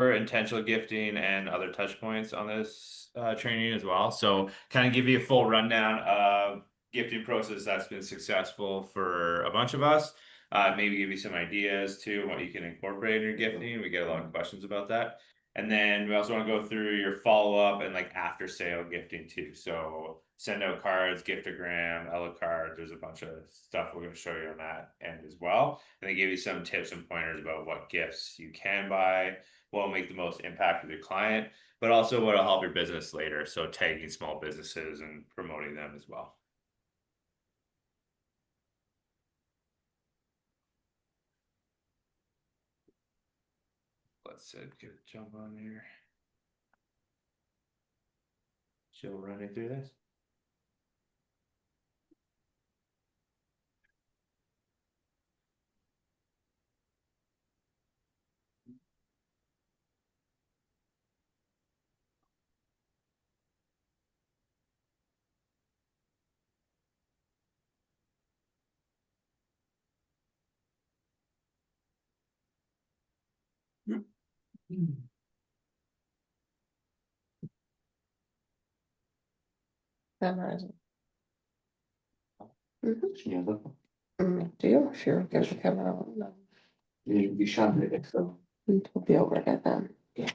intentional gifting and other touch points on this training as well. So kind of give you a full rundown of gifting process that's been successful for a bunch of us. Maybe give you some ideas too, what you can incorporate in your gifting. We get a lot of questions about that. And then we also want to go through your follow-up and like after sale gifting too. So send out cards, giftogram, Ella card. There's a bunch of stuff we're going to show you on that end as well. And they give you some tips and pointers about what gifts you can buy, what will make the most impact with your client, but also what will help your business later. So tagging small businesses and promoting them as well. Let's get a jump on here. Jill running through this. Memorizing. Do you? Sure, get the camera on. No. You'll be shot at it, so. We'll be over it then. Yeah.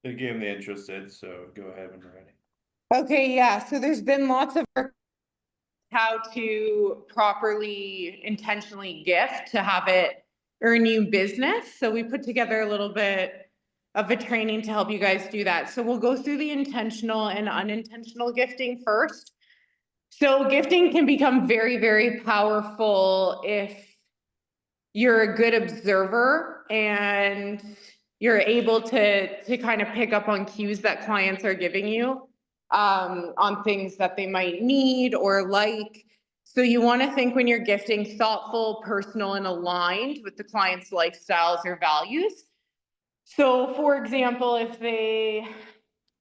Again, the interested, so go ahead when you're ready. Okay, yeah, so there's been lots of how to properly intentionally gift to have it earn you business. So we put together a little bit of a training to help you guys do that. So we'll go through the intentional and unintentional gifting first. So gifting can become very, very powerful if you're a good observer and you're able to kind of pick up on cues that clients are giving you on things that they might need or like. So you want to think when you're gifting thoughtful, personal, and aligned with the client's lifestyles or values. So for example, if they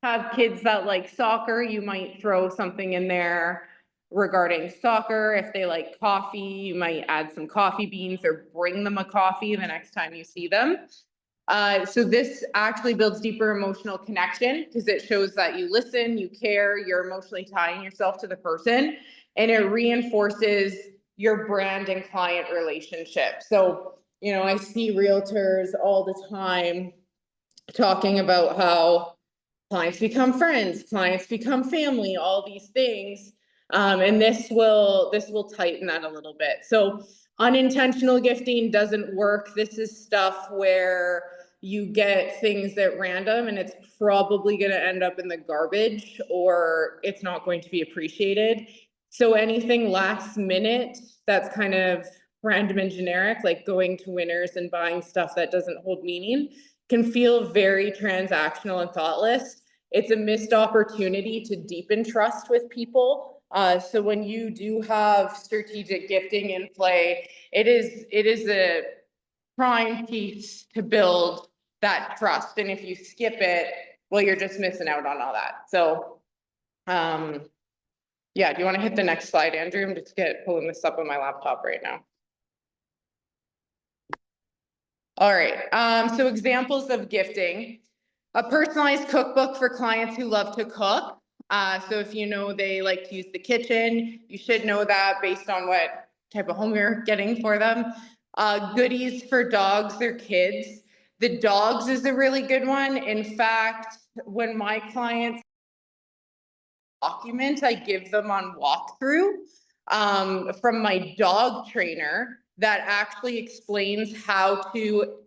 have kids that like soccer, you might throw something in there regarding soccer. If they like coffee, you might add some coffee beans or bring them a coffee the next time you see them. So this actually builds deeper emotional connection because it shows that you listen, you care, you're emotionally tying yourself to the person, and it reinforces your brand and client relationship. So, you know, I see realtors all the time talking about how clients become friends, clients become family, all these things. And this will tighten that a little bit. So unintentional gifting doesn't work. This is stuff where you get things at random and it's probably going to end up in the garbage or it's not going to be appreciated. So anything last minute that's kind of random and generic, like going to Winners and buying stuff that doesn't hold meaning, can feel very transactional and thoughtless. It's a missed opportunity to deepen trust with people. So when you do have strategic gifting in play, it is a prime piece to build that trust. And if you skip it, well, you're just missing out on all that. So, yeah, do you want to hit the next slide, Andrew? I'm just pulling this up on my laptop right now. All right, so examples of gifting. A personalized cookbook for clients who love to cook. So if you know they like to use the kitchen, you should know that based on what type of home you're getting for them. Goodies for dogs or kids. The dogs is a really good one. In fact, when my clients document, I give them on walkthrough from my dog trainer that actually explains how to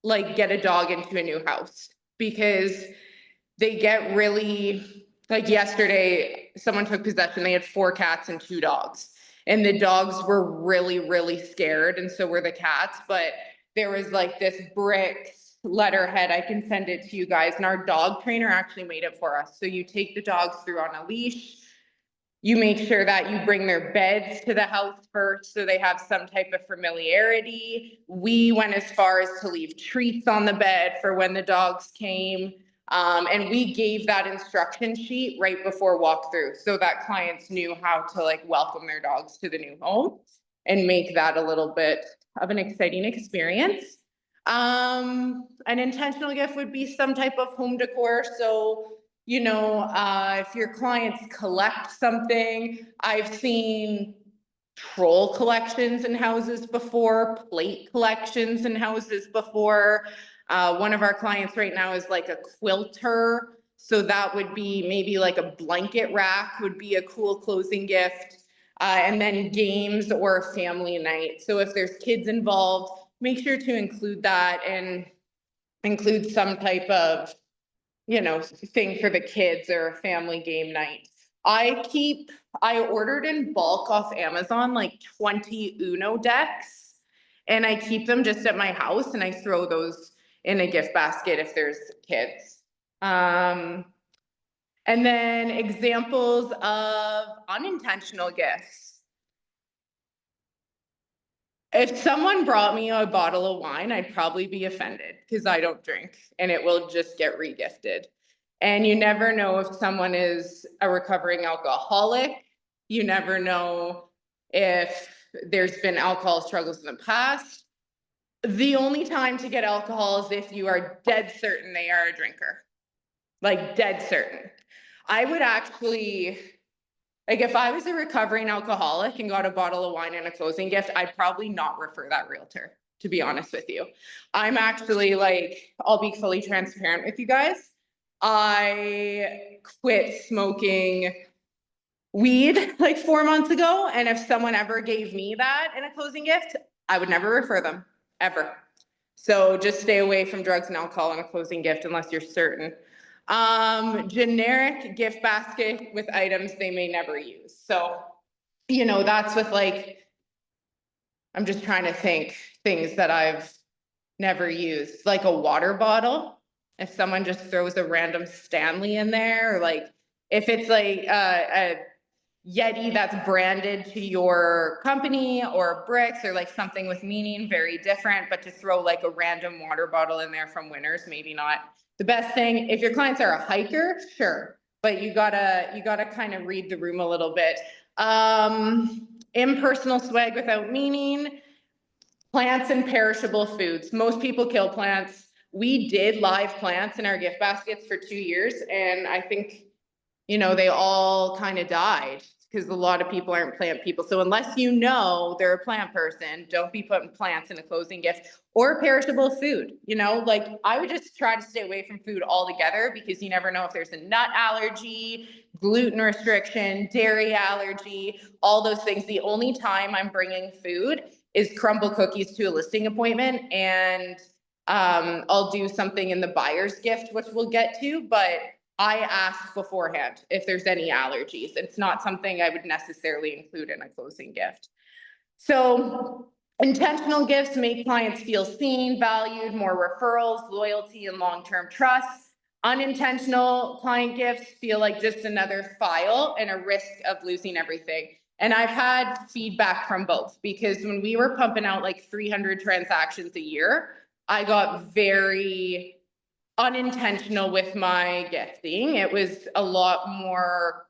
like get a dog into a new house, because they get really, like yesterday, someone took possession, they had 4 cats and 2 dogs. And the dogs were really, really scared, and so were the cats. But there was like this BRIX letterhead, I can send it to you guys, and our dog trainer actually made it for us. So you take the dogs through on a leash, you make sure that you bring their beds to the house first so they have some type of familiarity. We went as far as to leave treats on the bed for when the dogs came. And we gave that instruction sheet right before walkthrough so that clients knew how to like welcome their dogs to the new home. and make that a little bit of an exciting experience. An intentional gift would be some type of home decor. So, if your clients collect something, I've seen troll collections in houses before, plate collections in houses before. One of our clients right now is like a quilter. So that would be maybe like a blanket rack would be a cool closing gift. And then games or family night. So if there's kids involved, make sure to include that and include some type of, thing for the kids or a family game night. I ordered in bulk off Amazon like 20 Uno decks, and I keep them just at my house and I throw those in a gift basket if there's kids. And then examples of unintentional gifts. If someone brought me a bottle of wine, I'd probably be offended because I don't drink and it will just get regifted. And you never know if someone is a recovering alcoholic. You never know if there's been alcohol struggles in the past. The only time to get alcohol is if you are dead certain they are a drinker. Like dead certain. I would actually, like if I was a recovering alcoholic and got a bottle of wine and a closing gift, I'd probably not refer that realtor, to be honest with you. I'm actually like, I'll be fully transparent with you guys. I quit smoking weed like 4 months ago. And if someone ever gave me that in a closing gift, I would never refer them, ever. So just stay away from drugs and alcohol in a closing gift unless you're certain. Generic gift basket with items they may never use. So, that's with like, I'm just trying to think things that I've never used, like a water bottle. If someone just throws a random Stanley in there, or like if it's like a Yeti that's branded to your company or BRIX or like something with meaning, very different, but to throw like a random water bottle in there from Winners, maybe not the best thing. If your clients are a hiker, sure, but you gotta kind of read the room a little bit. Impersonal swag without meaning, plants and perishable foods. Most people kill plants. We did live plants in our gift baskets for 2 years, and I think they all kind of died because a lot of people aren't plant people. So unless they're a plant person, don't be putting plants in a closing gift or perishable food. Like I would just try to stay away from food altogether because you never know if there's a nut allergy, gluten restriction, dairy allergy, all those things. The only time I'm bringing food is crumble cookies to a listing appointment, and I'll do something in the buyer's gift, which we'll get to, but I ask beforehand if there's any allergies. It's not something I would necessarily include in a closing gift. So intentional gifts make clients feel seen, valued, more referrals, loyalty, and long-term trust. Unintentional client gifts feel like just another file and a risk of losing everything. And I've had feedback from both, because when we were pumping out like 300 transactions a year, I got very unintentional with my gifting. It was a lot more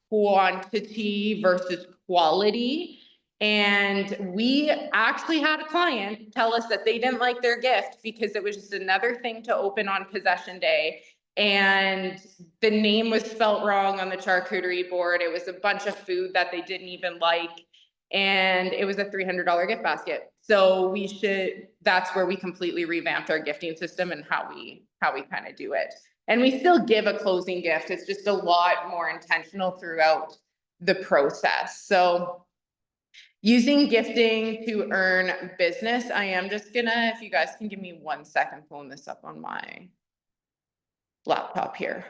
quantity versus quality. And we actually had a client tell us that they didn't like their gift because it was just another thing to open on possession day. And the name was spelt wrong on the charcuterie board. It was a bunch of food that they didn't even like. And it was a $300 gift basket. So that's where we completely revamped our gifting system and how we kind of do it. And we still give a closing gift. It's just a lot more intentional throughout the process. So using gifting to earn business, I am just gonna, if you guys can give me 1 second, pulling this up on my laptop here.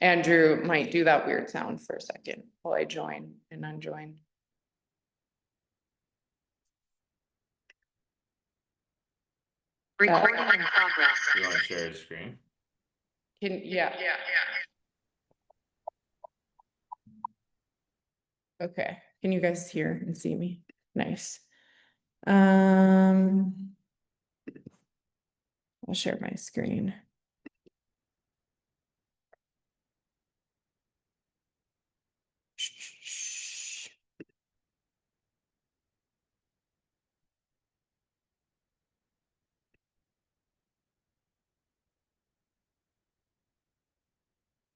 Andrew might do that weird sound for a second while I join and unjoin. Recording in progress. You want to share the screen? Yeah. Okay, can you guys hear and see me? Nice. I'll share my screen.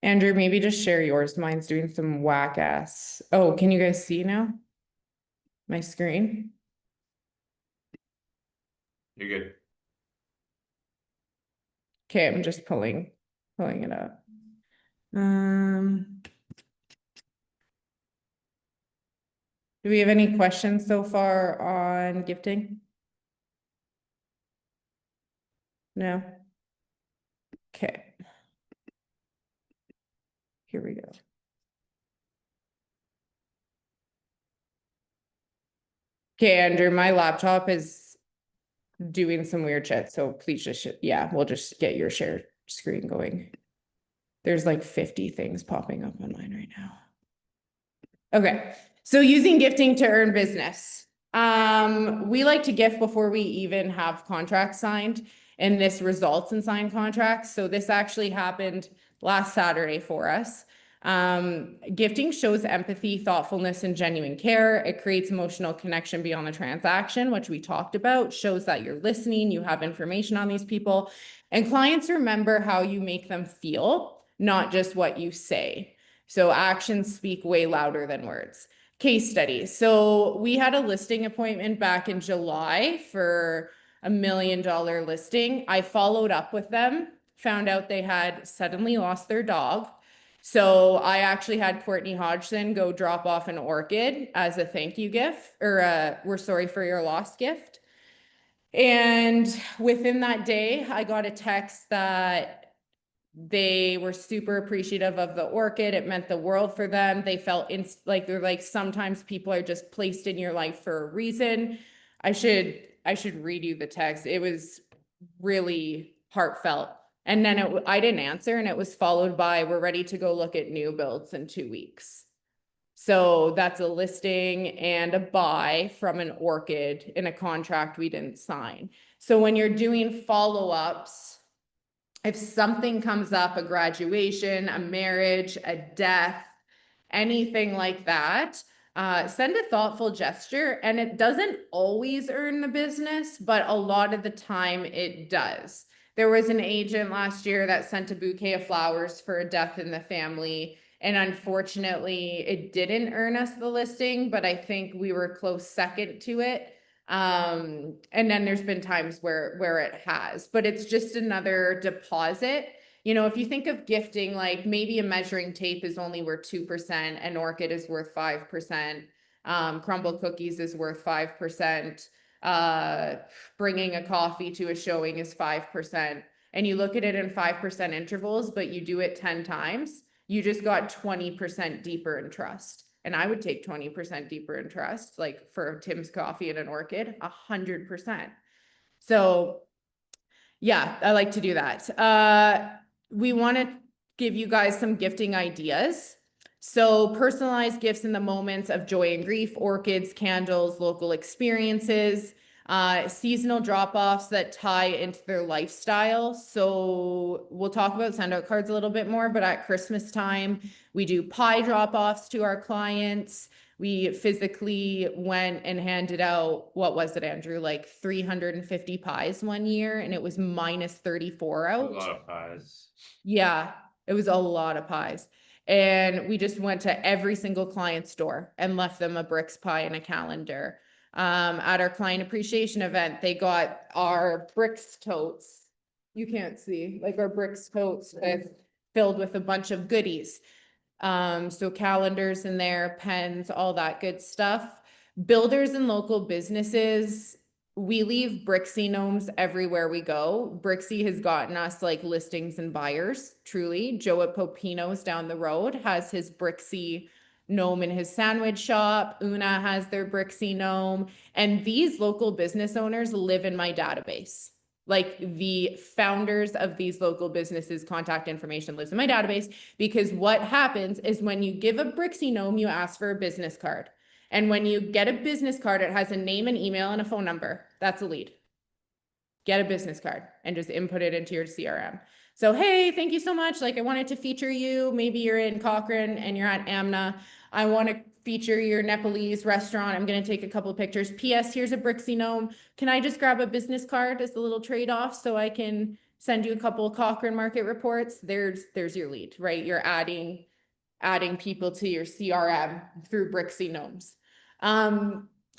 Andrew, maybe just share yours. Mine's doing some whack ass. Oh, can you guys see now? My screen? You're good. Okay, I'm just pulling it up. Do we have any questions so far on gifting? No? Okay. Here we go. Okay, Andrew, my laptop is doing some weird shit, so please just, yeah, we'll just get your share screen going. There's like 50 things popping up on mine right now. Okay, so using gifting to earn business. We like to gift before we even have contracts signed, and this results in signed contracts. So this actually happened last Saturday for us. Gifting shows empathy, thoughtfulness, and genuine care. It creates emotional connection beyond the transaction, which we talked about, shows that you're listening, you have information on these people, and clients remember how you make them feel, not just what you say. So actions speak way louder than words. Case study. So we had a listing appointment back in July for $1 million listing. I followed up with them, found out they had suddenly lost their dog. So I actually had Courtney Hodgson go drop off an orchid as a thank you gift, or we're sorry for your lost gift. And within that day, I got a text that they were super appreciative of the orchid. It meant the world for them. They felt like they're like, sometimes people are just placed in your life for a reason. I should read you the text. It was really heartfelt. And then I didn't answer, and it was followed by, we're ready to go look at new builds in 2 weeks. So that's a listing and a buy from an orchid in a contract we didn't sign. So when you're doing follow-ups, if something comes up, a graduation, a marriage, a death, anything like that, send a thoughtful gesture. And it doesn't always earn the business, but a lot of the time it does. There was an agent last year that sent a bouquet of flowers for a death in the family. And unfortunately, it didn't earn us the listing, but I think we were close second to it. And then there's been times where it has, but it's just another deposit. You know, if you think of gifting, like maybe a measuring tape is only worth 2%, an orchid is worth 5%, crumbled cookies is worth 5%, bringing a coffee to a showing is 5%. And you look at it in 5% intervals, but you do it 10 times, you just got 20% deeper in trust. And I would take 20% deeper in trust, like for Tim's coffee and an orchid, 100%. So yeah, I like to do that. We want to give you guys some gifting ideas. So personalized gifts in the moments of joy and grief, orchids, candles, local experiences, seasonal drop-offs that tie into their lifestyle. So we'll talk about send out cards a little bit more, but at Christmas time, we do pie drop-offs to our clients. We physically went and handed out, what was it, Andrew? Like 350 pies one year, and it was minus 34 A out. lot of pies. Yeah, it was a lot of pies. And we just went to every single client's door and left them a BRIX pie and a calendar. At our client appreciation event, they got our BRIX totes. You can't see, like our BRIX totes filled with a bunch of goodies. So calendars in there, pens, all that good stuff. Builders and local businesses, we leave Brixie gnomes everywhere we go. Brixie has gotten us like listings and buyers, truly. Joe at Popino's down the road has his Brixie gnome in his sandwich shop. Una has their Brixie gnome. And these local business owners live in my database. Like the founders of these local businesses' contact information lives in my database, because what happens is when you give a Brixie gnome, you ask for a business card. And when you get a business card, it has a name and email and a phone number. That's a lead. Get a business card and just input it into your CRM. So, hey, thank you so much. Like, I wanted to feature you. Maybe you're in Cochrane and you're at Amna. I want to feature your Nepalese restaurant. I'm going to take a couple of pictures. PS, here's a Brixie gnome. Can I just grab a business card as a little trade-off so I can send you a couple of Cochrane market reports, there's your lead, right? You're adding people to your CRM through BRIXy gnomes.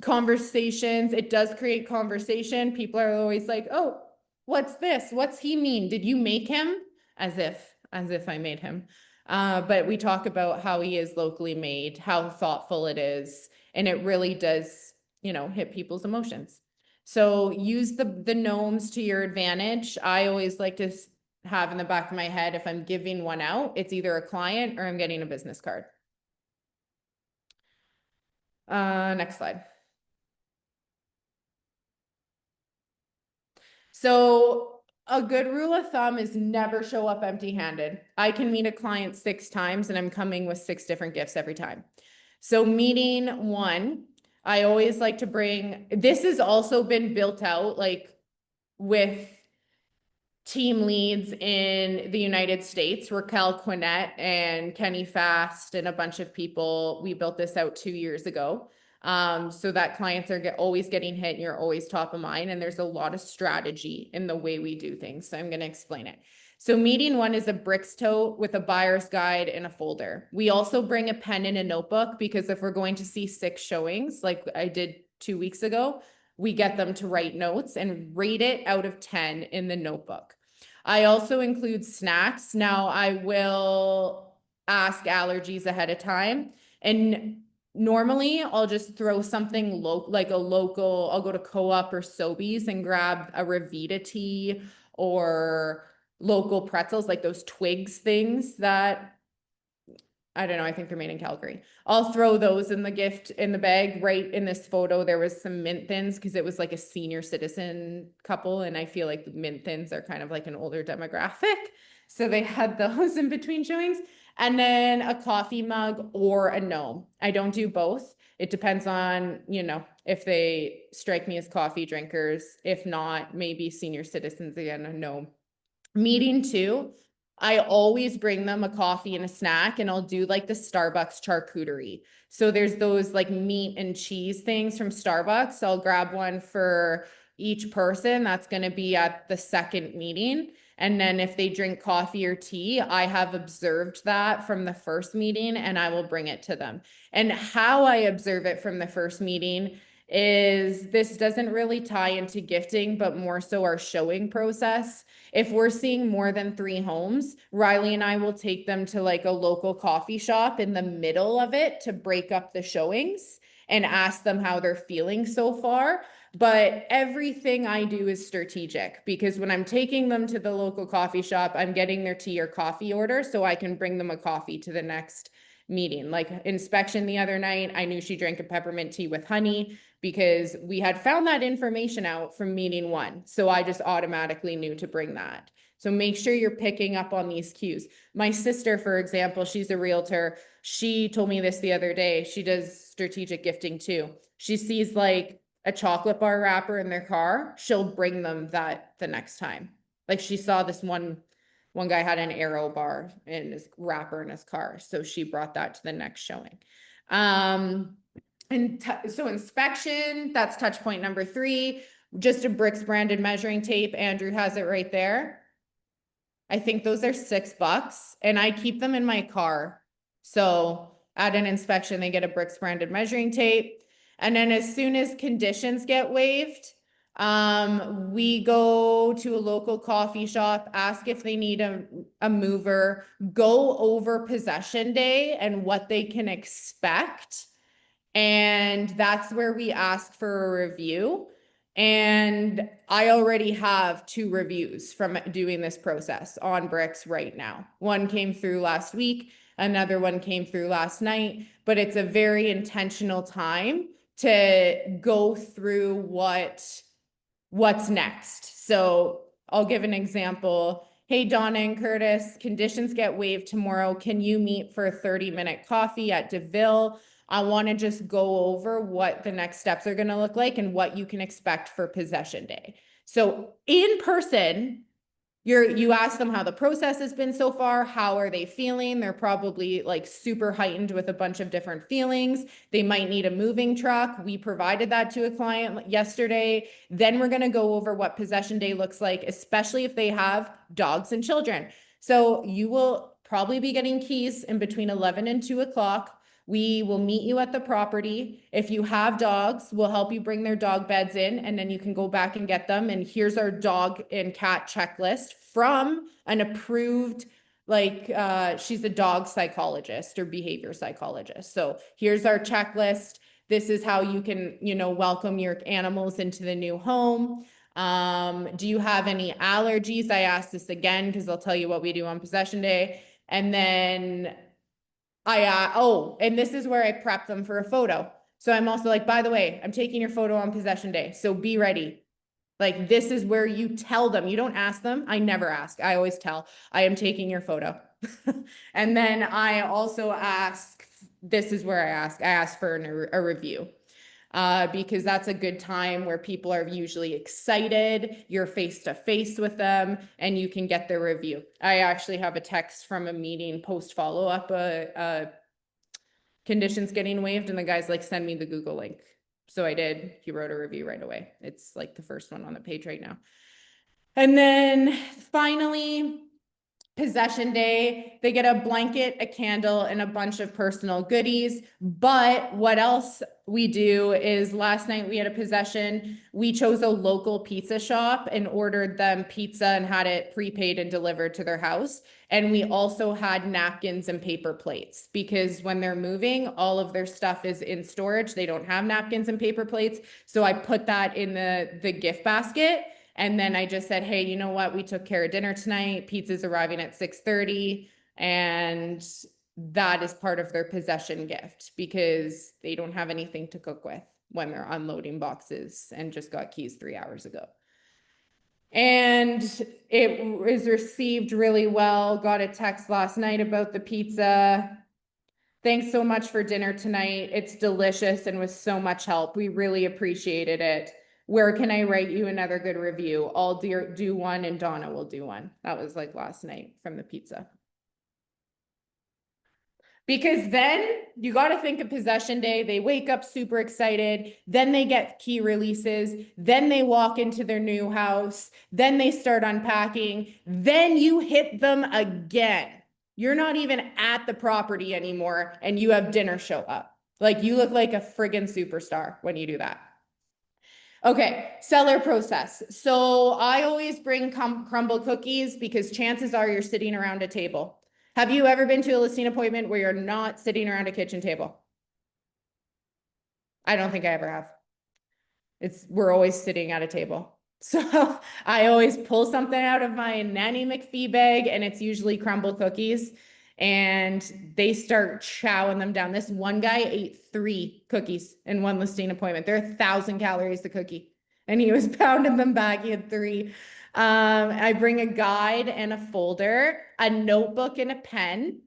Conversations, it does create conversation. People are always like, oh, what's this? What's he mean? Did you make him? As if I made him. But we talk about how he is locally made, how thoughtful it is, and it really does, hit people's emotions. So use the gnomes to your advantage. I always like to have in the back of my head, if I'm giving one out, it's either a client or I'm getting a business card. Next slide. So a good rule of thumb is never show up empty-handed. I can meet a client 6 times and I'm coming with 6 different gifts every time. So meeting 1, I always like to bring, this has also been built out like with team leads in the United States, Raquel Quinnett and Kenny Fast and a bunch of people. We built this out 2 years ago. So that clients are always getting hit and you're always top of mind. And there's a lot of strategy in the way we do things. So I'm going to explain it. So meeting 1 is a BRIX tote with a buyer's guide and a folder. We also bring a pen and a notebook because if we're going to see 6 showings, like I did 2 weeks ago, we get them to write notes and rate it out of 10 in the notebook. I also include snacks. Now I will ask allergies ahead of time. And normally I'll just throw something like a local, I'll go to Co-op or Sobeys and grab a Revita tea or local pretzels, like those Twigs things that I don't know, I think they're made in Calgary. I'll throw those in the gift in the bag. Right in this photo, there was some mint thins because it was like a senior citizen couple. And I feel like the mint thins are kind of like an older demographic. So they had those in between showings. And then a coffee mug or a gnome. I don't do both. It depends on, if they strike me as coffee drinkers. If not, maybe senior citizens again, a gnome. Meeting 2. I always bring them a coffee and a snack and I'll do like the Starbucks charcuterie. So there's those like meat and cheese things from Starbucks. I'll grab one for each person. That's going to be at the second meeting. And then if they drink coffee or tea, I have observed that from the first meeting and I will bring it to them. And how I observe it from the first meeting is this doesn't really tie into gifting, but more so our showing process. If we're seeing more than 3 homes, Riley and I will take them to like a local coffee shop in the middle of it to break up the showings and ask them how they're feeling so far. But everything I do is strategic because when I'm taking them to the local coffee shop, I'm getting their tea or coffee order so I can bring them a coffee to the next meeting. Like inspection the other night, I knew she drank a peppermint tea with honey because we had found that information out from meeting 1. So I just automatically knew to bring that. So make sure you're picking up on these cues. My sister, for example, she's a realtor. She told me this the other day. She does strategic gifting too. She sees like a chocolate bar wrapper in their car. She'll bring them that the next time. Like she saw this one guy had an Arrow bar in his wrapper in his car. So she brought that to the next showing. So inspection, that's touch point number 3, just a BRIX branded measuring tape. Andrew has it right there. I think those are $6 and I keep them in my car. So at an inspection, they get a BRIX branded measuring tape. And then as soon as conditions get waived, we go to a local coffee shop, ask if they need a mover, go over possession day and what they can expect. And that's where we ask for a review. And I already have 2 reviews from doing this process on BRIX right now. One came through last week, another one came through last night, but it's a very intentional time to go through what's next. So I'll give an example. Hey, Donna and Curtis, conditions get waived tomorrow. Can you meet for a 30-minute coffee at DeVille? I want to just go over what the next steps are going to look like and what you can expect for possession day. So in person, you ask them how the process has been so far, how are they feeling? They're probably like super heightened with a bunch of different feelings. They might need a moving truck. We provided that to a client yesterday. Then we're gonna go over what possession day looks like, especially if they have dogs and children. So you will probably be getting keys in between 11 and 2 o'clock. We will meet you at the property. If you have dogs, we'll help you bring their dog beds in, and then you can go back and get them. And here's our dog and cat checklist from an approved, like, she's a dog psychologist or behavior psychologist. So here's our checklist. This is how you can, welcome your animals into the new home. Do you have any allergies? I asked this again because I'll tell you what we do on possession day. And then and this is where I prep them for a photo. So I'm also like, by the way, I'm taking your photo on possession day, so be ready. Like, this is where you tell them, you don't ask them. I never ask. I always tell, I am taking your photo. And then I also ask, this is where I ask for a review. Because that's a good time where people are usually excited, you're face to face with them, and you can get their review. I actually have a text from a meeting post follow-up, conditions getting waived, and the guy's like, send me the Google link. So I did. He wrote a review right away. It's like the first one on the page right now. And then finally, possession day, they get a blanket, a candle, and a bunch of personal goodies. But what else we do is, last night we had a possession. We chose a local pizza shop and ordered them pizza and had it prepaid and delivered to their house. And we also had napkins and paper plates, because when they're moving, all of their stuff is in storage. They don't have napkins and paper plates. So I put that in the gift basket. And then I just said, hey, you know what? We took care of dinner tonight. Pizza's arriving at 6:30. And that is part of their possession gift, because they don't have anything to cook with when they're unloading boxes and just got keys 3 hours ago. And it was received really well. Got a text last night about the pizza. Thanks so much for dinner tonight. It's delicious and with so much help. We really appreciated it. Where can I write you another good review? I'll do one, and Donna will do one. That was like last night from the pizza. Because then you got to think of possession day. They wake up super excited. Then they get key releases. Then they walk into their new house. Then they start unpacking. Then you hit them again. You're not even at the property anymore, and you have dinner show up. Like, you look like a friggin' superstar when you do that. Okay, seller process. So I always bring crumble cookies, because chances are you're sitting around a table. Have you ever been to a listing appointment where you're not sitting around a kitchen table? I don't think I ever have. We're always sitting at a table. So I always pull something out of my Nanny McPhee bag, and it's usually crumble cookies. And they start chowing them down. This one guy ate 3 cookies in one listing appointment. They're 1,000 calories a cookie, and he was pounding them back. He had 3. I bring a guide and a folder, a notebook and a pen.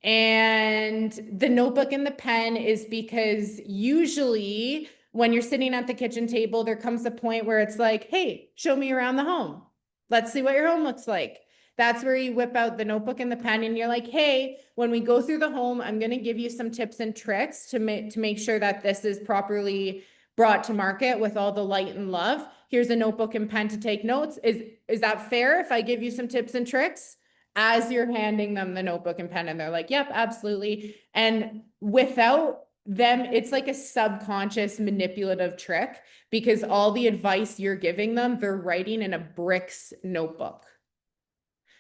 And the notebook and the pen is because usually when you're sitting at the kitchen table, there comes a point where it's like, hey, show me around the home. Let's see what your home looks like. That's where you whip out the notebook and the pen, and you're like, hey, when we go through the home, I'm going to give you some tips and tricks to make sure that this is properly brought to market with all the light and love. Here's a notebook and pen to take notes. Is that fair if I give you some tips and tricks? As you're handing them the notebook and pen, and they're like, yep, absolutely. And without them, it's like a subconscious manipulative trick, because all the advice you're giving them, they're writing in a BRIX notebook.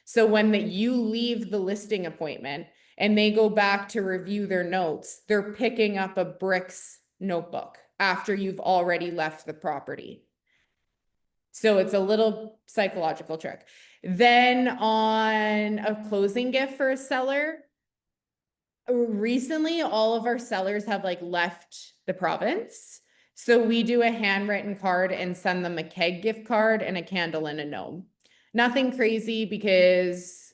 So when you leave the listing appointment and they go back to review their notes, they're picking up a BRIX notebook after you've already left the property. So it's a little psychological trick. Then on a closing gift for a seller, recently all of our sellers have like left the province. So we do a handwritten card and send them a keg gift card and a candle and a gnome. Nothing crazy, because,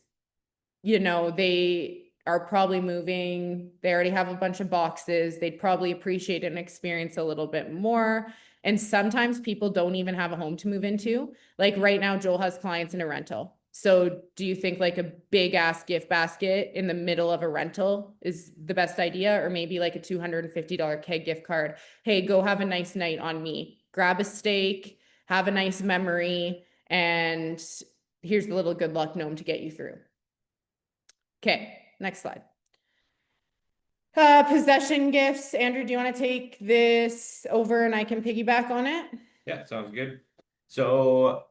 they are probably moving. They already have a bunch of boxes. They'd probably appreciate and experience a little bit more. And sometimes people don't even have a home to move into. Like right now, Joel has clients in a rental. So do you think like a big ass gift basket in the middle of a rental is the best idea? Or maybe like a $250 keg gift card? Hey, go have a nice night on me. Grab a steak, have a nice memory, and here's the little good luck gnome to get you through. Okay, next slide. Possession gifts. Andrew, do you want to take this over and I can piggyback on it? Yeah, sounds good. So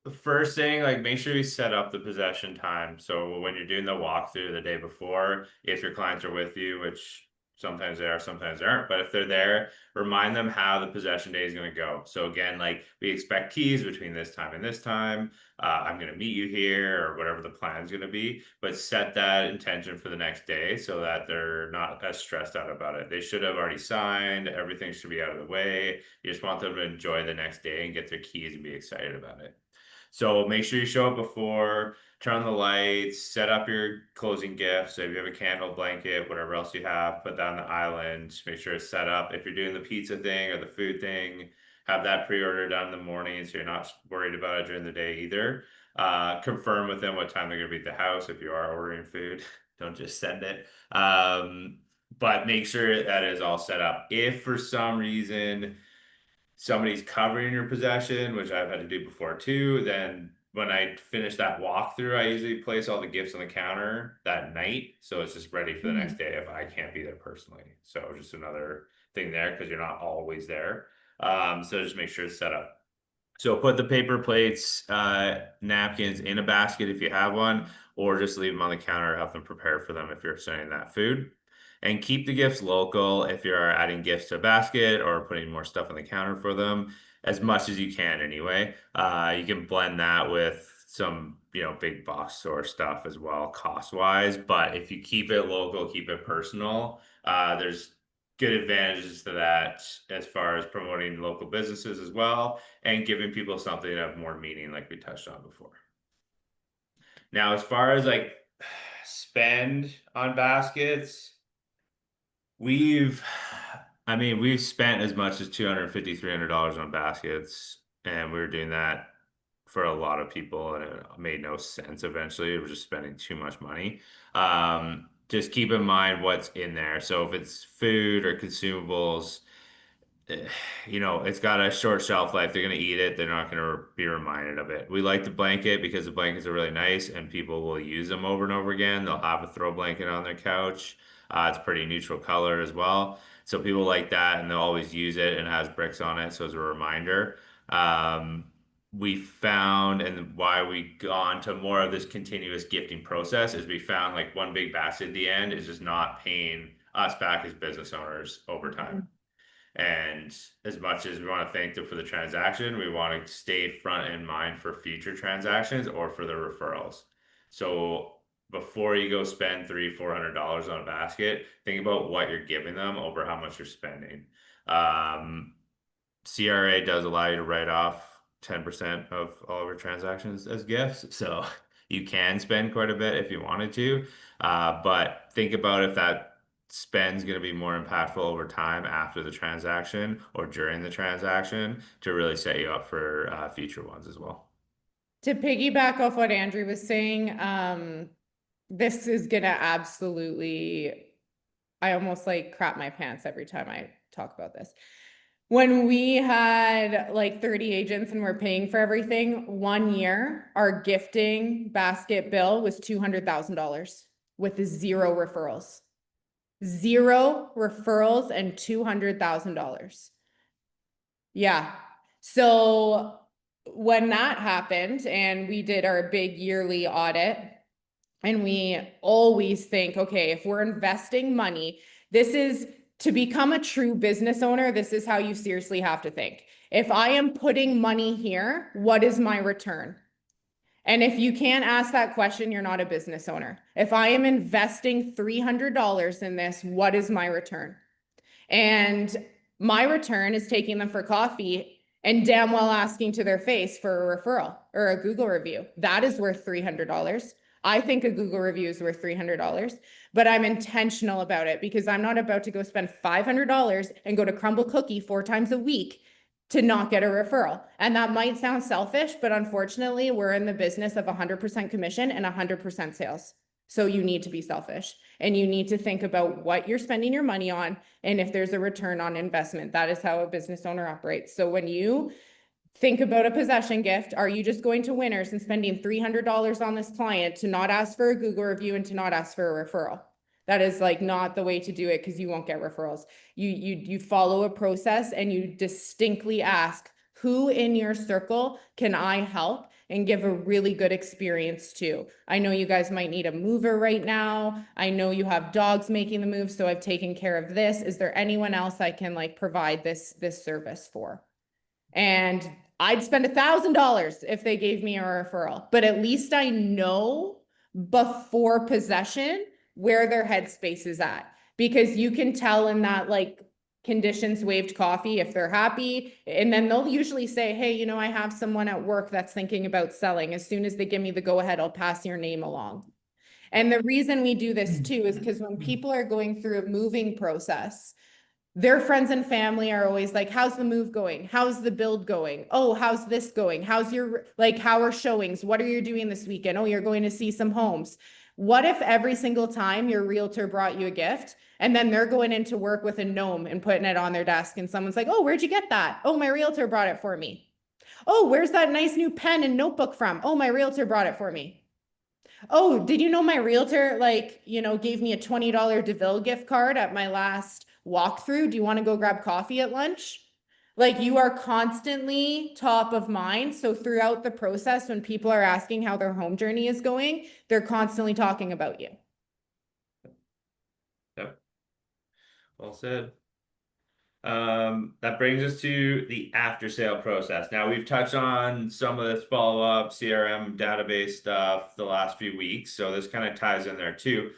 the first thing, like make sure you set up the possession time. So when you're doing the walkthrough the day before, if your clients are with you, which sometimes they are, sometimes they aren't, but if they're there, remind them how the possession day is going to go. So again, like we expect keys between this time and this time. I'm going to meet you here or whatever the plan is going to be, but set that intention for the next day so that they're not as stressed out about it. They should have already signed. Everything should be out of the way. You just want them to enjoy the next day and get their keys and be excited about it. So make sure you show up before, turn on the lights, set up your closing gifts. So if you have a candle, blanket, whatever else you have, put that on the island. Make sure it's set up. If you're doing the pizza thing or the food thing, have that pre-order done in the morning so you're not worried about it during the day either. Confirm with them what time they're gonna be at the house if you are ordering food. Don't just send it. But make sure that is all set up. If for some reason somebody's covering your possession, which I've had to do before too, then when I finish that walkthrough, I usually place all the gifts on the counter that night. So it's just ready for the next day if I can't be there personally. So just another thing there because you're not always there. So just make sure it's set up. So put the paper plates, napkins in a basket if you have one, or just leave them on the counter, have them prepare for them if you're sending that food. And keep the gifts local if you're adding gifts to a basket or putting more stuff on the counter for them, as much as you can anyway. You can blend that with some, big box store stuff as well, cost wise. But if you keep it local, keep it personal, there's good advantages to that as far as promoting local businesses as well and giving people something of more meaning like we touched on before. Now, as far as like spend on baskets, we've spent as much as $250, $300 on baskets, and we were doing that for a lot of people, and it made no sense eventually. It was just spending too much money. Just keep in mind what's in there. So if it's food or consumables, it's got a short shelf life. They're going to eat it. They're not going to be reminded of it. We like the blanket because the blankets are really nice and people will use them over and over again. They'll have a throw blanket on their couch. It's pretty neutral color as well. So people like that and they'll always use it and it has BRIX on it. So as a reminder, we found, and why we gone to more of this continuous gifting process is we found like one big basket at the end is just not paying us back as business owners over time. And as much as we want to thank them for the transaction, we want to stay front in mind for future transactions or for the referrals. So before you go spend $300-$400 on a basket, think about what you're giving them over how much you're spending. CRA does allow you to write off 10% of all of our transactions as gifts. So you can spend quite a bit if you wanted to. But think about if that spend's going to be more impactful over time after the transaction or during the transaction to really set you up for future ones as well. To piggyback off what Andrew was saying, this is gonna absolutely, I almost like crap my pants every time I talk about this. When we had like 30 agents and we're paying for everything, 1 year, our gifting basket bill was $200,000 with 0 referrals. 0 referrals and $200,000. Yeah. So when that happened and we did our big yearly audit, and we always think, okay, if we're investing money, this is to become a true business owner, this is how you seriously have to think. If I am putting money here, what is my return? And if you can't ask that question, you're not a business owner. If I am investing $300 in this, what is my return? And my return is taking them for coffee and damn well asking to their face for a referral or a Google review. That is worth $300. I think a Google review is worth $300, but I'm intentional about it because I'm not about to go spend $500 and go to Crumble Cookie 4 times a week to not get a referral. And that might sound selfish, but unfortunately, we're in the business of 100% commission and 100% sales. So you need to be selfish and you need to think about what you're spending your money on and if there's a return on investment. That is how a business owner operates. So when you think about a possession gift, are you just going to Winners and spending $300 on this client to not ask for a Google review and to not ask for a referral? That is like not the way to do it because you won't get referrals. You follow a process and you distinctly ask, who in your circle can I help and give a really good experience to? I know you guys might need a mover right now. I know you have dogs making the move, so I've taken care of this. Is there anyone else I can like provide this service for? And I'd spend $1,000 if they gave me a referral, but at least I know before possession where their headspace is at. Because you can tell in that like conditions waived coffee if they're happy. And then they'll usually say, hey, you know, I have someone at work that's thinking about selling. As soon as they give me the go ahead, I'll pass your name along. And the reason we do this too is because when people are going through a moving process, their friends and family are always like, how's the move going? How's the build going? Oh, how's this going? How's your, like, how are showings? What are you doing this weekend? Oh, you're going to see some homes. What if every single time your realtor brought you a gift and then they're going into work with a gnome and putting it on their desk and someone's like, oh, where'd you get that? Oh, my realtor brought it for me. Oh, where's that nice new pen and notebook from? Oh, my realtor brought it for me. Oh, did you know my realtor, like, you know, gave me a $20 DeVille gift card at my last walkthrough? Do you want to go grab coffee at lunch? Like, you are constantly top of mind. So throughout the process, when people are asking how their home journey is going, they're constantly talking about you. Yep. Well said. That brings us to the after sale process. Now we've touched on some of this follow-up CRM database stuff the last few weeks, so this kind of ties in there too.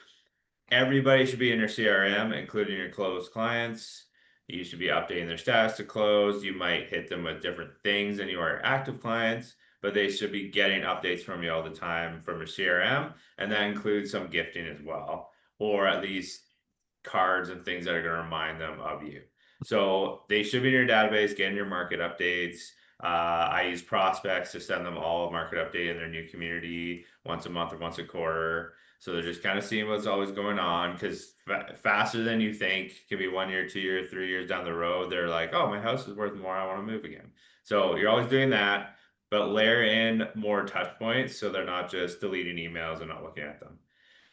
Everybody should be in your CRM, including your closed clients. You should be updating their status to close. You might hit them with different things than you are active clients, but they should be getting updates from you all the time from your CRM, and that includes some gifting as well, or at least cards and things that are going to remind them of you. So they should be in your database, getting your market updates. I use prospects to send them all a market update in their new community once a month or once a quarter. So they're just kind of seeing what's always going on, because faster than you think, could be 1 year, 2 years, 3 years down the road. They're like, oh, my house is worth more. I want to move again. So you're always doing that, but layer in more touch points so they're not just deleting emails and not looking at them.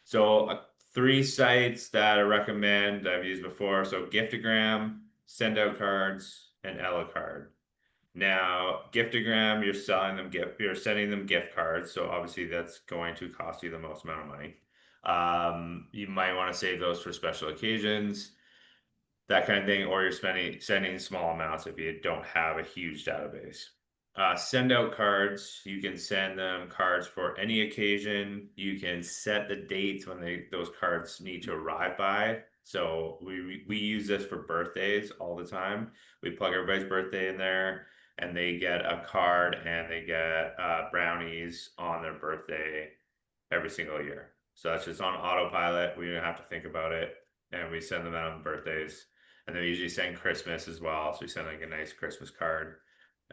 So 3 sites that I recommend I've used before. So Giftagram, Send Out Cards, and Ella Card. Now, Giftagram, you're sending them gift cards, so obviously that's going to cost you the most amount of money. You might want to save those for special occasions, that kind of thing, or you're sending small amounts if you don't have a huge database. Send Out Cards, you can send them cards for any occasion. You can set the dates when those cards need to arrive by. So we use this for birthdays all the time. We plug everybody's birthday in there, and they get a card and they get brownies on their birthday every single year. So that's just on autopilot. We don't have to think about it, and we send them out on birthdays. And then we usually send Christmas as well. So we send like a nice Christmas card.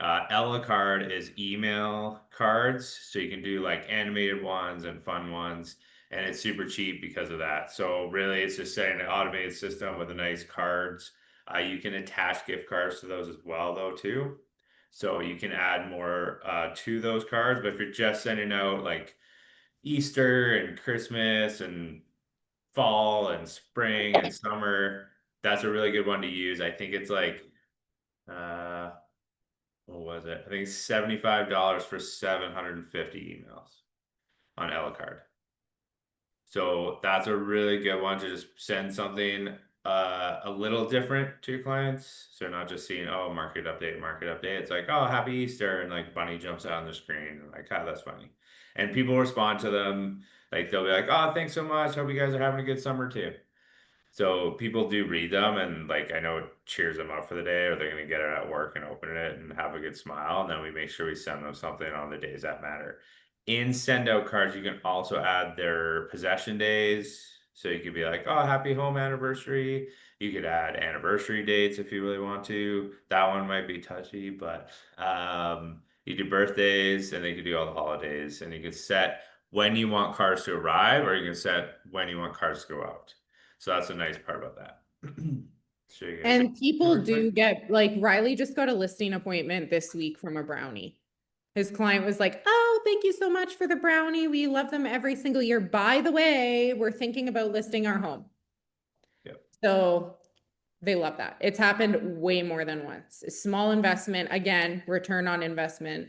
Ella Card is email cards, so you can do like animated ones and fun ones, and it's super cheap because of that. So really, it's just setting an automated system with the nice cards. You can attach gift cards to those as well, though, too. So you can add more to those cards. But if you're just sending out like Easter and Christmas and fall and spring and summer, that's a really good one to use. I think it's like what was it? I think it's $75 for 750 emails on Ella Card. So that's a really good one to just send something a little different to your clients. So they're not just seeing, oh, market update, market update. It's like, oh, happy Easter, and like bunny jumps out on the screen. And like, oh, that's funny. And people respond to them. Like they'll be like, oh, thanks so much. Hope you guys are having a good summer too. So people do read them, and like I know it cheers them up for the day, or they're gonna get it at work and open it and have a good smile. And then we make sure we send them something on the days that matter. In Send Out Cards, you can also add their possession days, So you could be like, oh, happy home anniversary. You could add anniversary dates if you really want to. That one might be touchy, but you do birthdays and then you could do all the holidays and you could set when you want cars to arrive or you can set when you want cars to go out. So that's a nice part about that. Show you guys. And people do get, like Riley just got a listing appointment this week from a brownie. His client was like, oh, thank you so much for the brownie. We love them every single year. By the way, we're thinking about listing our home. Yep. So they love that. It's happened way more than once. A small investment, again, return on investment.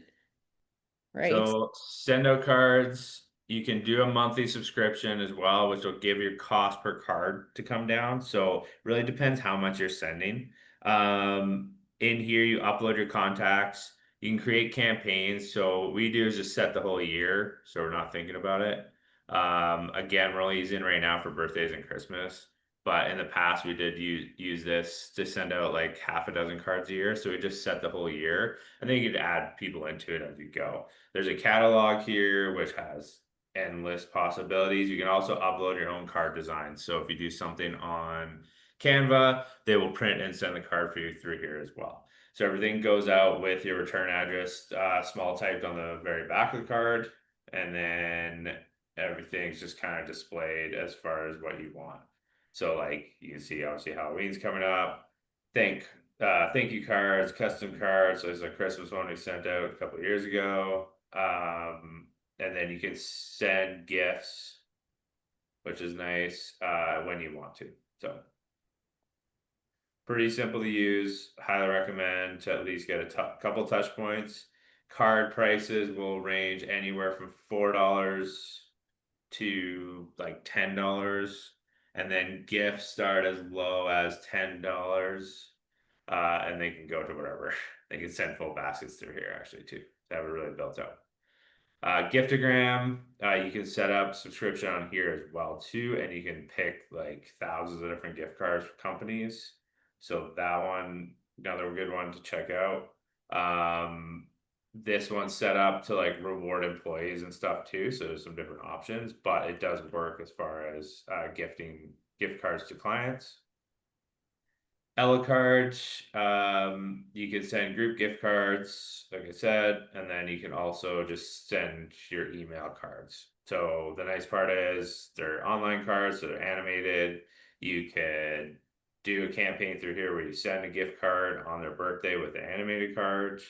Right? So send out cards. You can do a monthly subscription as well, which will give your cost per card to come down. So really depends how much you're sending. In here you upload your contacts. You can create campaigns. So what we do is just set the whole year, so we're not thinking about it. Again, we're only using it right now for birthdays and Christmas. But in the past, we did use this to send out like half a dozen cards a year. So we just set the whole year, and then you could add people into it as you go. There's a catalog here which has endless possibilities. You can also upload your own card designs. So if you do something on Canva, they will print and send the card for you through here as well. So everything goes out with your return address, small typed on the very back of the card, and then everything's just kind of displayed as far as what you want. So like you can see obviously Halloween's coming up. Thank you cards, custom cards. There's a Christmas one we sent out a couple of years ago. And then you can send gifts, which is nice, when you want to. So pretty simple to use. Highly recommend to at least get a couple touch points. Card prices will range anywhere from $4 to like $10. And then gifts start as low as $10. And they can go to whatever. They can send full baskets through here actually too. They have it really built out. Giftogram, you can set up subscription on here as well too, and you can pick like thousands of different gift cards for companies. So that one, another good one to check out. This one's set up to like reward employees and stuff too, so there's some different options, but it does work as far as gifting gift cards to clients. Ella cards, you can send group gift cards, like I said, and then you can also just send your email cards. So the nice part is they're online cards, so they're animated. You can do a campaign through here where you send a gift card on their birthday with the animated cards.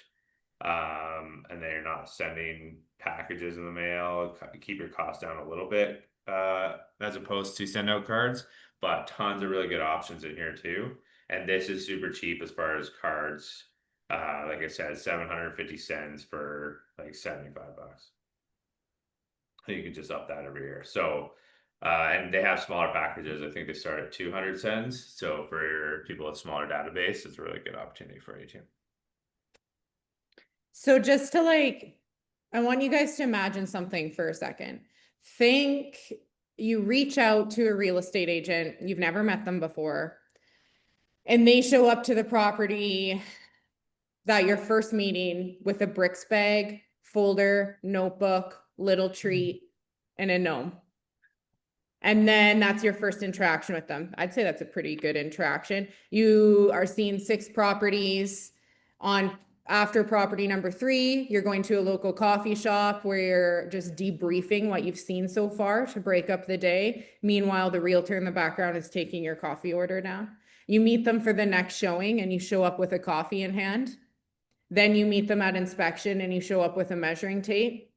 And then you're not sending packages in the mail, keep your costs down a little bit, as opposed to send out cards, but tons of really good options in here too. And this is super cheap as far as cards. Like I said, 750 cents for like 75 bucks. You can just up that every year. So, and they have smaller packages. I think they start at 200 cents. So for people with smaller database, it's a really good opportunity for you too. So just to like, I want you guys to imagine something for a second. Think you reach out to a real estate agent, you've never met them before, and they show up to the property that your first meeting with a BRIX bag, folder, notebook, little treat, and a gnome. And then that's your first interaction with them. I'd say that's a pretty good interaction. You are seeing 6 properties. On after property number 3, you're going to a local coffee shop where you're just debriefing what you've seen so far to break up the day. Meanwhile, the realtor in the background is taking your coffee order down. You meet them for the next showing and you show up with a coffee in hand. Then you meet them at inspection and you show up with a measuring tape.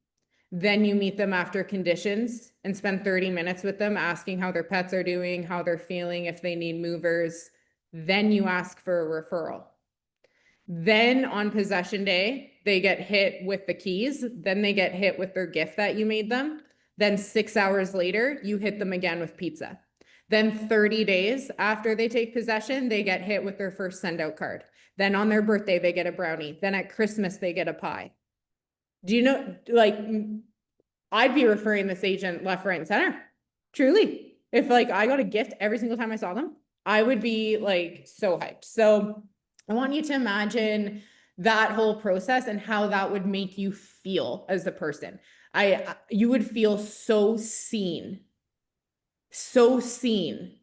Then you meet them after conditions and spend 30 minutes with them asking how their pets are doing, how they're feeling, if they need movers. Then you ask for a referral. Then on possession day, they get hit with the keys. Then they get hit with their gift that you made them. Then 6 hours later, you hit them again with pizza. Then 30 days after they take possession, they get hit with their first send out card. Then on their birthday, they get a brownie. Then at Christmas, they get a pie. Do you know, like, I'd be referring this agent left, right, and center. Truly. If like I got a gift every single time I saw them, I would be like so hyped. So I want you to imagine that whole process and how that would make you feel as a person. You would feel so seen so seen.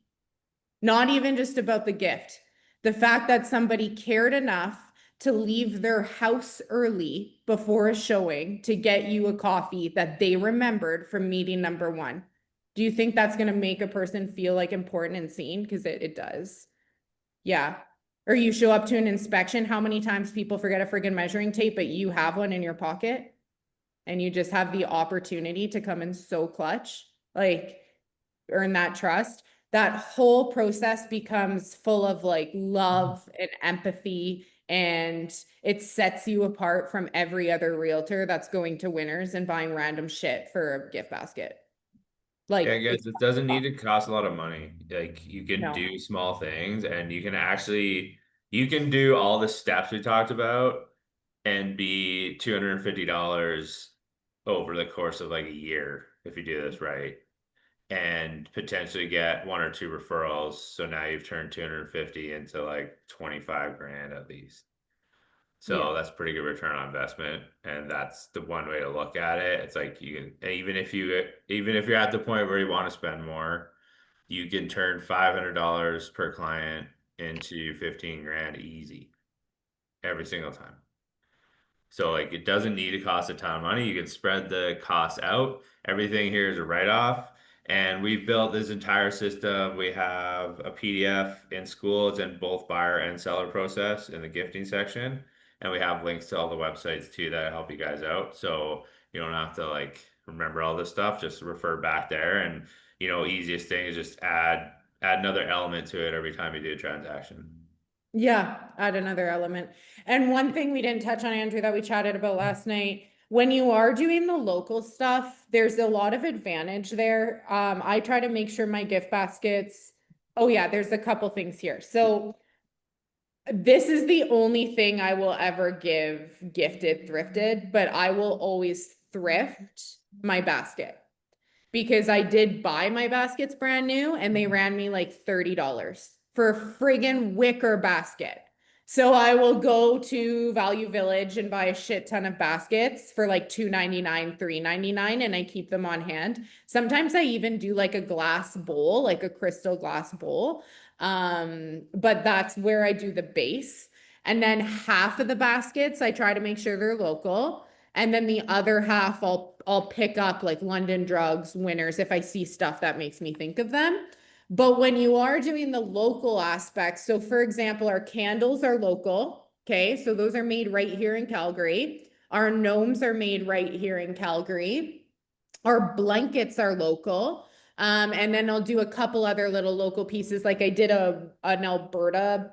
Not even just about the gift. The fact that somebody cared enough to leave their house early before a showing to get you a coffee that they remembered from meeting number one. Do you think that's going to make a person feel like important and seen? Because it does. Yeah. Or you show up to an inspection, how many times people forget a friggin' measuring tape, but you have one in your pocket? And you just have the opportunity to come in so clutch, like earn that trust. That whole process becomes full of like love and empathy, and it sets you apart from every other realtor that's going to Winners and buying random shit for a gift basket. Like, Yeah, guys, it doesn't need to cost a lot of money. Like you can No. do small things and you can do all the steps we talked about and be $250 over the course of like a year if you do this right. And potentially get one or two referrals. So now you've turned 250 into like 25 grand at least. So Yeah. that's pretty good return on investment, and that's the one way to look at it. It's like you can even if you're at the point where you want to spend more, you can turn $500 per client into 15 grand easy every single time. So like it doesn't need to cost a ton of money. You can spread the costs out. Everything here is a write-off. And we've built this entire system. We have a PDF in school. It's in both buyer and seller process in the gifting section. And we have links to all the websites too that help you guys out. So you don't have to like remember all this stuff. Just refer back there. And easiest thing is just add another element to it every time you do a transaction. Yeah, add another element. And one thing we didn't touch on, Andrew, that we chatted about last night, when you are doing the local stuff, there's a lot of advantage there. I try to make sure my gift baskets, oh yeah, there's a couple things here. So this is the only thing I will ever give gifted thrifted, but I will always thrift my basket. Because I did buy my baskets brand new and they ran me like $30 for a friggin' wicker basket. So I will go to Value Village and buy a shit ton of baskets for like $2.99, $3.99, and I keep them on hand. Sometimes I even do like a glass bowl, like a crystal glass bowl. But that's where I do the base. And then half of the baskets, I try to make sure they're local. And then the other half I'll pick up like London Drugs, Winners, if I see stuff that makes me think of them. But when you are doing the local aspects, so for example, our candles are local. Okay, so those are made right here in Calgary. Our gnomes are made right here in Calgary. Our blankets are local. And then I'll do a couple other little local pieces. Like I did an Alberta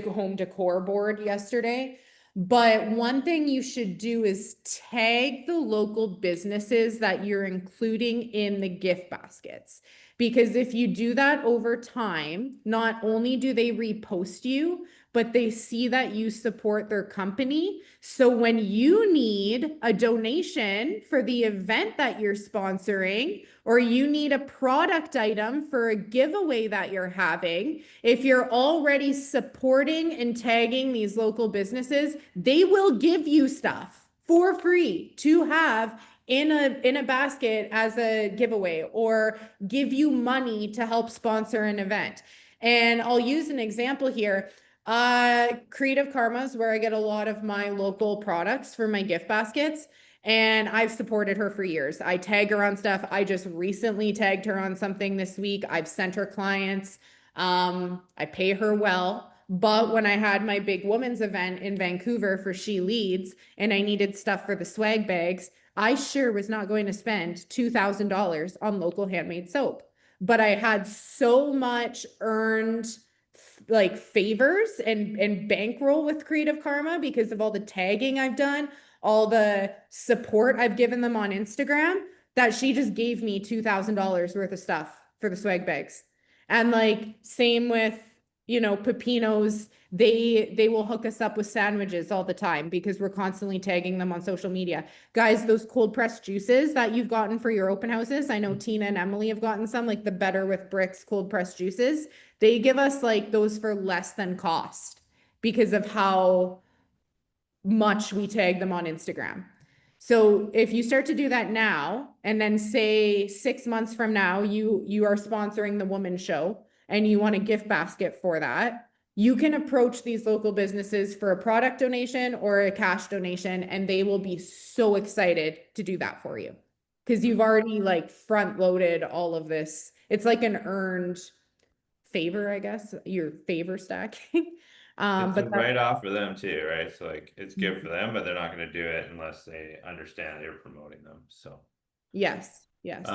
home decor board yesterday. But one thing you should do is tag the local businesses that you're including in the gift baskets. Because if you do that over time, not only do they repost you, but they see that you support their company. So when you need a donation for the event that you're sponsoring, or you need a product item for a giveaway that you're having, if you're already supporting and tagging these local businesses, they will give you stuff for free to have in a basket as a giveaway, or give you money to help sponsor an event. And I'll use an example here. Creative Karma is where I get a lot of my local products for my gift baskets. And I've supported her for years. I tag her on stuff. I just recently tagged her on something this week. I've sent her clients. I pay her well. But when I had my big women's event in Vancouver for She Leads and I needed stuff for the swag bags, I sure was not going to spend $2,000 on local handmade soap. But I had so much earned like favors and bankroll with Creative Karma because of all the tagging I've done, all the support I've given them on Instagram, that she just gave me $2,000 worth of stuff for the swag bags. And like same with, Pepinos, they will hook us up with sandwiches all the time because we're constantly tagging them on social media. Guys, those cold pressed juices that you've gotten for your open houses, I know Tina and Emily have gotten some, like the Better with BRIX cold pressed juices. They give us like those for less than cost because of how much we tag them on Instagram. So if you start to do that now, and then say 6 months from now, you are sponsoring the women's show and you want a gift basket for that, you can approach these local businesses for a product donation or a cash donation, and they will be so excited to do that for you. Because you've already like front loaded all of this. It's like an earned favor, I guess, your favor stacking. It's a But write-off for them too, right? So like, it's good for them, but they're not gonna do it unless they understand they're promoting them, so. yes, yes.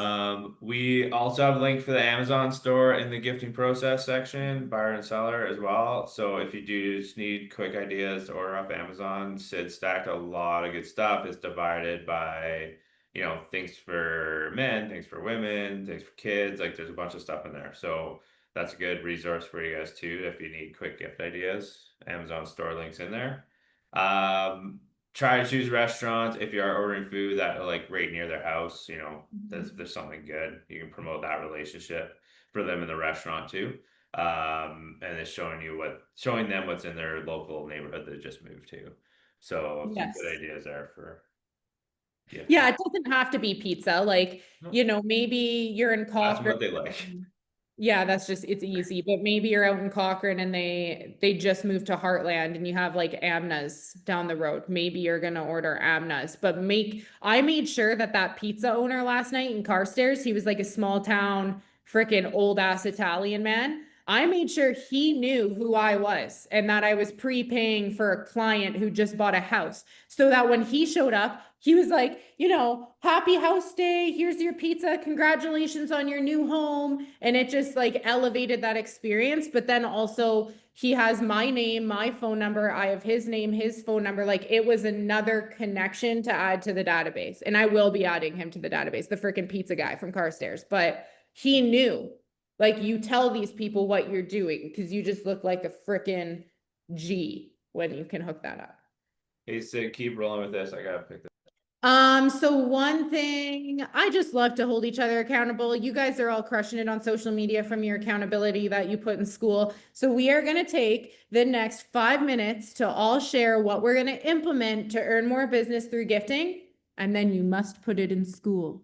We also have a link for the Amazon store in the gifting process section, buyer and seller as well. So if you do just need quick ideas to order off Amazon, Sid stacked a lot of good stuff. It's divided by, things for men, things for women, things for kids. Like there's a bunch of stuff in there. So that's a good resource for you guys too if you need quick gift ideas. Amazon store links in there. Try to choose restaurants if you are ordering food that are like right near their house, there's something good. You can promote that relationship for them in the restaurant too. And it's showing them what's in their local neighborhood they just moved to. So some Yes. good ideas there for gifting. Yeah, it doesn't have to be pizza. Like, No. maybe you're in That's Cochrane. what they like. Yeah, it's easy, but maybe you're out in Cochrane and they just moved to Heartland and you have like Amna's down the road. Maybe you're gonna order Amna's, but I made sure that pizza owner last night in Carstairs, he was like a small town, freaking old ass Italian man. I made sure he knew who I was and that I was prepaying for a client who just bought a house, so that when he showed up, he was like, happy house day. Here's your pizza. Congratulations on your new home. And it just like elevated that experience. But then also he has my name, my phone number. I have his name, his phone number. Like it was another connection to add to the database. And I will be adding him to the database, the freaking pizza guy from Carstairs. But he knew, like, you tell these people what you're doing because you just look like a freaking G when you can hook that up. Hey Sid, keep rolling with this. I gotta pick this. So one thing, I just love to hold each other accountable. You guys are all crushing it on social media from your accountability that you put in school. So we are going to take the next 5 minutes to all share what we're going to implement to earn more business through gifting. And then you must put it in school.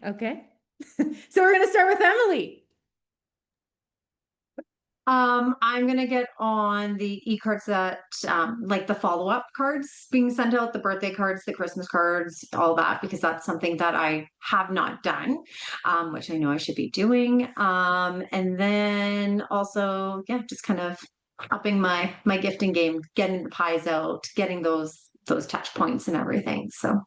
Okay. So we're going to start with Emily. I'm gonna get on the e-cards that, like the follow-up cards being sent out, the birthday cards, the Christmas cards, all that, because that's something that I have not done, which I know I should be doing. And then also, yeah, just kind of upping my gifting game, getting the pies out, getting those touch points and everything. So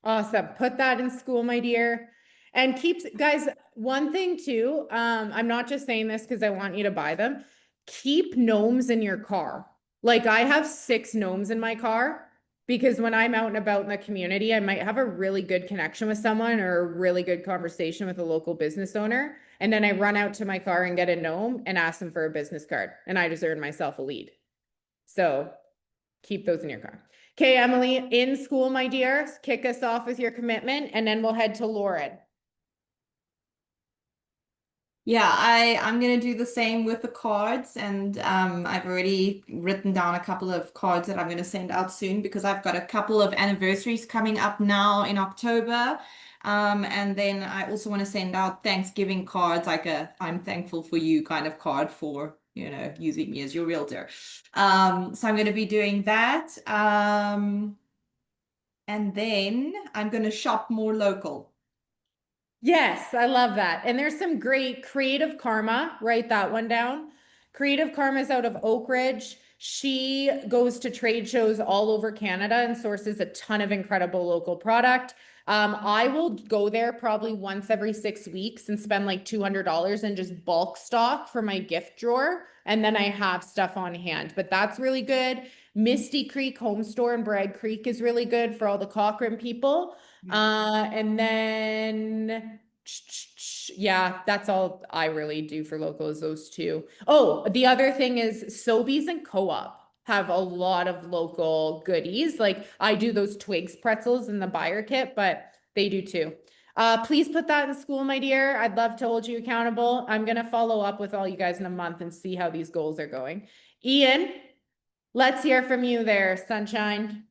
Awesome. Put that in school, my dear. And guys, one thing too, I'm not just saying this because I want you to buy them. Keep gnomes in your car. Like I have 6 gnomes in my car because when I'm out and about in the community, I might have a really good connection with someone or a really good conversation with a local business owner. And then I run out to my car and get a gnome and ask them for a business card. And I just earned myself a lead. So keep those in your car. Okay, Emily, in school, my dear, kick us off with your commitment and then we'll head to Lauren. Yeah, I'm gonna do the same with the cards, and I've already written down a couple of cards that I'm gonna send out soon because I've got a couple of anniversaries coming up now in October. And then I also want to send out Thanksgiving cards, like a I'm thankful for you kind of card for, using me as your realtor. So I'm gonna be doing that. And then I'm gonna shop more local. Yes, I love that. And there's some great Creative Karma, write that one down. Creative Karma is out of Oak Ridge. She goes to trade shows all over Canada and sources a ton of incredible local product. I will go there probably once every 6 weeks and spend like $200 in just bulk stock for my gift drawer. And then I have stuff on hand, but that's really good. Misty Creek Home Store in Bragg Creek is really good for all the Cochrane people. And then, yeah, that's all I really do for local is those 2. Oh, the other thing is Sobeys and Co-op have a lot of local goodies. Like I do those Twigs pretzels in the buyer kit, but they do too. Please put that in school, my dear. I'd love to hold you accountable. I'm going to follow up with all you guys in a month and see how these goals are going. Ian, Let's hear from you there, sunshine.